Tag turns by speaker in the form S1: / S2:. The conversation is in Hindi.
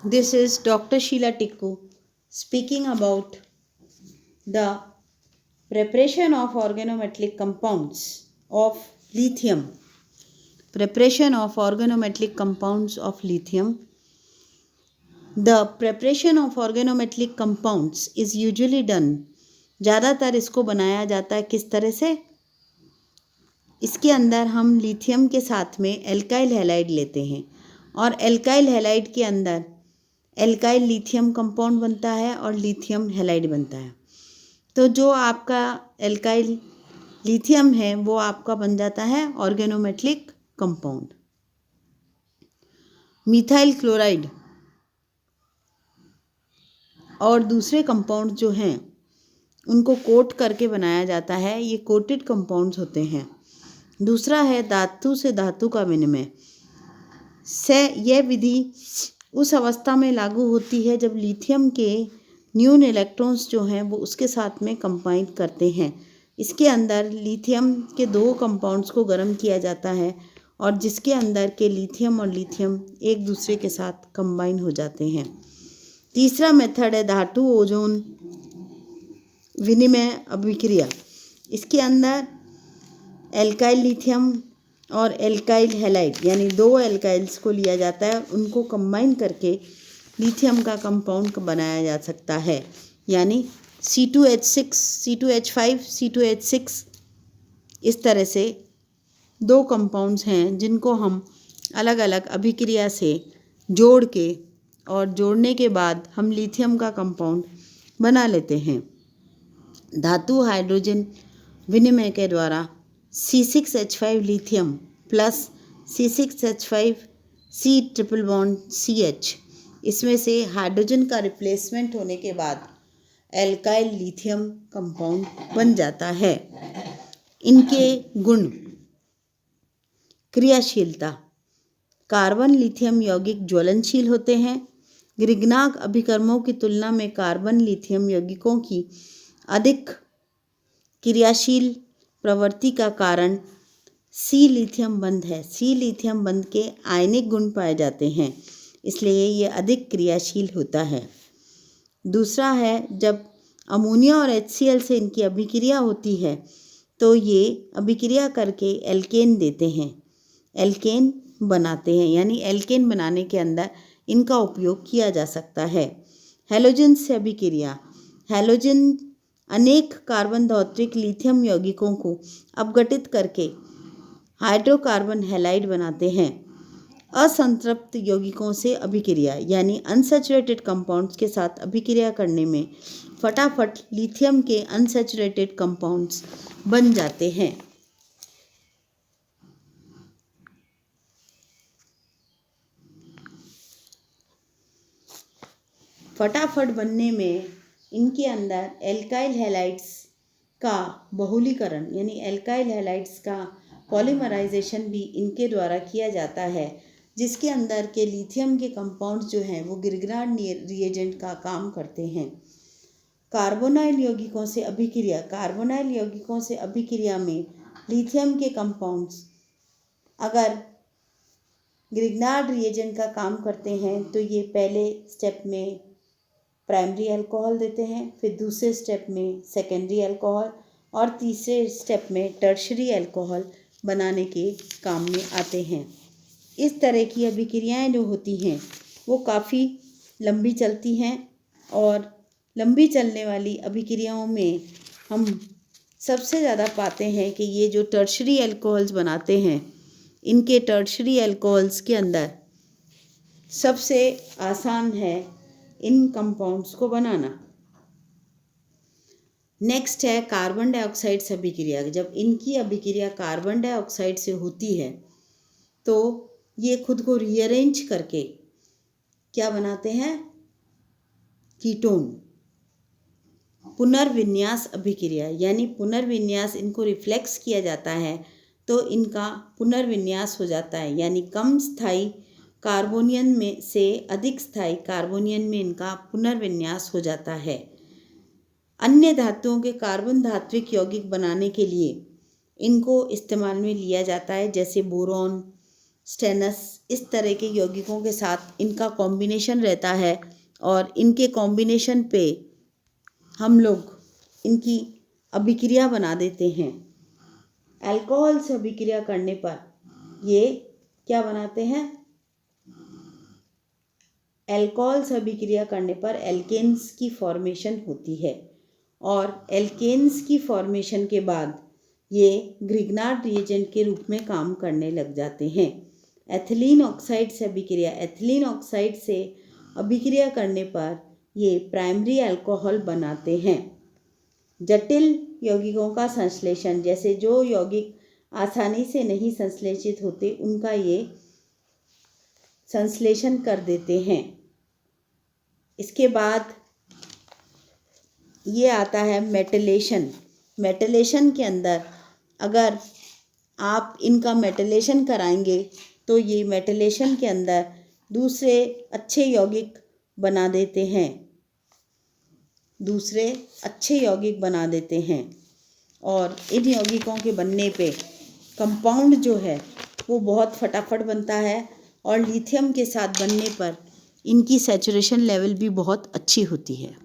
S1: This is Dr. Sheila Tikku speaking about the preparation of organometallic compounds of lithium. Preparation of organometallic compounds of lithium. The preparation of organometallic compounds is usually done. ज़्यादातर इसको बनाया जाता है किस तरह से? इसके अंदर हम लिथियम के साथ में एल्काइल हैलाइड लेते हैं और एल्काइल हैलाइड के अंदर एल्काइल लिथियम कंपाउंड बनता है और लिथियम हैलाइड बनता है। तो जो आपका एल्काइल लिथियम है वो आपका बन जाता है ऑर्गेनोमेटलिक कंपाउंड। मिथाइल क्लोराइड और दूसरे कंपाउंड जो हैं उनको कोट करके बनाया जाता है, ये कोटेड कंपाउंड्स होते हैं। दूसरा है धातु से धातु का विनिमय से। यह विधि उस अवस्था में लागू होती है जब लिथियम के न्यून इलेक्ट्रॉन्स जो हैं वो उसके साथ में कंबाइन करते हैं। इसके अंदर लिथियम के दो कंपाउंड्स को गर्म किया जाता है और जिसके अंदर के लिथियम और लिथियम एक दूसरे के साथ कंबाइन हो जाते हैं। तीसरा मेथड है धातु ओजोन विनिमय अभिक्रिया। इसके अंदर एल्काइल लिथियम और एल्काइल हैलाइड यानी दो एल्काइल्स को लिया जाता है, उनको कंबाइन करके लिथियम का कंपाउंड बनाया जा सकता है, यानी C2H6, C2H5, C2H6। इस तरह से दो कंपाउंड्स हैं जिनको हम अलग अलग अभिक्रिया से जोड़ के और जोड़ने के बाद हम लिथियम का कंपाउंड बना लेते हैं। धातु हाइड्रोजन विनिमय के द्वारा C6H5 lithium plus C6H5 C triple bond CH, इसमें से हाइड्रोजन का रिप्लेसमेंट होने के बाद एल्काइल लिथियम कंपाउंड बन जाता है। इनके गुण: क्रियाशीलता, कार्बन लिथियम यौगिक ज्वलनशील होते हैं। ग्रिग्नाक अभिकर्मों की तुलना में कार्बन लिथियम यौगिकों की अधिक क्रियाशील प्रवृत्ति का कारण सी लिथियम बंध है। सी लिथियम बंध के आयनिक गुण पाए जाते हैं, इसलिए ये अधिक क्रियाशील होता है। दूसरा है जब अमोनिया और HCl से इनकी अभिक्रिया होती है तो ये अभिक्रिया करके एल्केन देते हैं, एल्केन बनाते हैं, यानी एल्केन बनाने के अंदर इनका उपयोग किया जा सकता है। हैलोजन से अभिक्रिया, हैलोजन अनेक कार्बन धौतिक लिथियम यौगिकों को अपघटित करके हाइड्रोकार्बन हैलाइड बनाते हैं। असंतृप्त यौगिकों से अभिक्रिया यानी अनसैचुरेटेड कंपाउंड्स के साथ अभिक्रिया करने में फटाफट लिथियम के अनसैचुरेटेड कंपाउंड्स बन जाते हैं। फटाफट बनने में इनके अंदर एल्काइल हैलाइड्स का बहुलीकरण यानी एल्काइल हैलाइड्स का पॉलीमराइजेशन भी इनके द्वारा किया जाता है, जिसके अंदर के लिथियम के कंपाउंड्स जो हैं वो गिरग्राड रिएजेंट का काम करते हैं। कार्बोनाइल यौगिकों से अभिक्रिया, कार्बोनाइल यौगिकों से अभिक्रिया में लिथियम के कंपाउंड्स अगर गिरग्राड रिएजेंट का काम करते हैं तो ये पहले स्टेप में प्राइमरी अल्कोहल देते हैं, फिर दूसरे स्टेप में सेकेंडरी अल्कोहल और तीसरे स्टेप में टर्शरी अल्कोहल बनाने के काम में आते हैं। इस तरह की अभिक्रियाएं जो होती हैं वो काफ़ी लंबी चलती हैं और लंबी चलने वाली अभिक्रियाओं में हम सबसे ज़्यादा पाते हैं कि ये जो टर्शरी अल्कोहल्स बनाते हैं, इनके टर्शरी अल्कोहल्स के अंदर सबसे आसान है इन कंपाउंड्स को बनाना। नेक्स्ट है कार्बन डाइऑक्साइड से अभिक्रिया। जब इनकी अभिक्रिया कार्बन डाइऑक्साइड से होती है तो ये खुद को रीअरेंज करके क्या बनाते हैं? कीटोन। पुनर्विन्यास अभिक्रिया यानी पुनर्विन्यास, इनको रिफ्लेक्स किया जाता है तो इनका पुनर्विन्यास हो जाता है, यानी कम स्थायी कार्बोनियन में से अधिक स्थायी कार्बोनियन में इनका पुनर्विन्यास हो जाता है। अन्य धातुओं के कार्बन धात्विक यौगिक बनाने के लिए इनको इस्तेमाल में लिया जाता है, जैसे बोरॉन, स्टेनस, इस तरह के यौगिकों के साथ इनका कॉम्बिनेशन रहता है और इनके कॉम्बिनेशन पे हम लोग इनकी अभिक्रिया बना देते हैं। अल्कोहल से अभिक्रिया करने पर ये क्या बनाते हैं? अल्कोहल से अभिक्रिया करने पर एल्केन्स की फॉर्मेशन होती है और एल्केन्स की फॉर्मेशन के बाद ये ग्रिग्नार्ड रिएजेंट के रूप में काम करने लग जाते हैं। एथिलीन ऑक्साइड से अभिक्रिया, एथिलीन ऑक्साइड से अभिक्रिया करने पर ये प्राइमरी अल्कोहल बनाते हैं। जटिल यौगिकों का संश्लेषण, जैसे जो यौगिक आसानी से नहीं संश्लेषित होते उनका ये संश्लेषण कर देते हैं। इसके बाद ये आता है मेटलेशन। मेटलेशन के अंदर अगर आप इनका मेटलेशन कराएंगे तो ये मेटलेशन के अंदर दूसरे अच्छे यौगिक बना देते हैं, दूसरे अच्छे यौगिक बना देते हैं और इन यौगिकों के बनने पे कंपाउंड जो है वो बहुत फटाफट बनता है और लिथियम के साथ बनने पर इनकी सैचुरेशन लेवल भी बहुत अच्छी होती है।